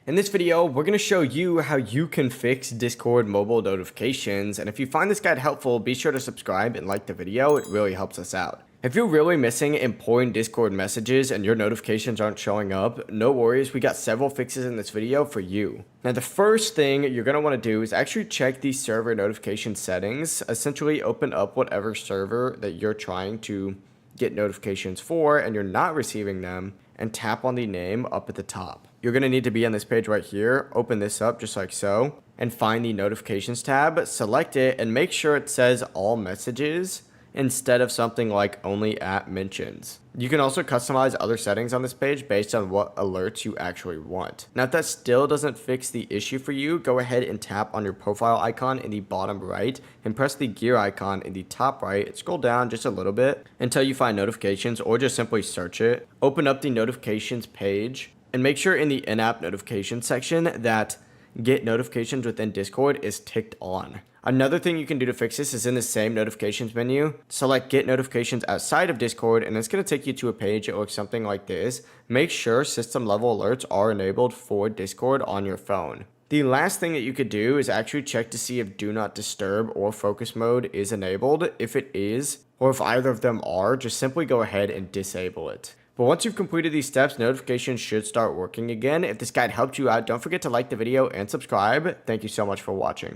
In this video, we're going to show you how you can fix Discord mobile notifications, and if you find this guide helpful, be sure to subscribe and like the video. It really helps us out. If you're really missing important Discord messages and your notifications aren't showing up, no worries, we got several fixes in this video for you. Now the first thing you're going to want to do is actually check the server notification settings. Essentially open up whatever server that you're trying to get notifications for and you're not receiving them, and tap on the name up at the top. You're going to need to be on this page right here, open this up just like so, and find the notifications tab, select it, and make sure it says all messages instead of something like only at mentions. You can also customize other settings on this page based on what alerts you actually want. Now if that still doesn't fix the issue for you, go ahead and tap on your profile icon in the bottom right and press the gear icon in the top right and scroll down just a little bit until you find notifications, or just simply search it. Open up the notifications page and make sure in the in-app notifications section that get notifications within Discord is ticked on. Another thing you can do to fix this is in the same notifications menu, select get notifications outside of Discord, and it's going to take you to a page that looks something like this. Make sure system level alerts are enabled for Discord on your phone. The last thing that you could do is actually check to see if do not disturb or focus mode is enabled. If it is, or if either of them are, just simply go ahead and disable it. But once you've completed these steps, notifications should start working again. If this guide helped you out, don't forget to like the video and subscribe. Thank you so much for watching.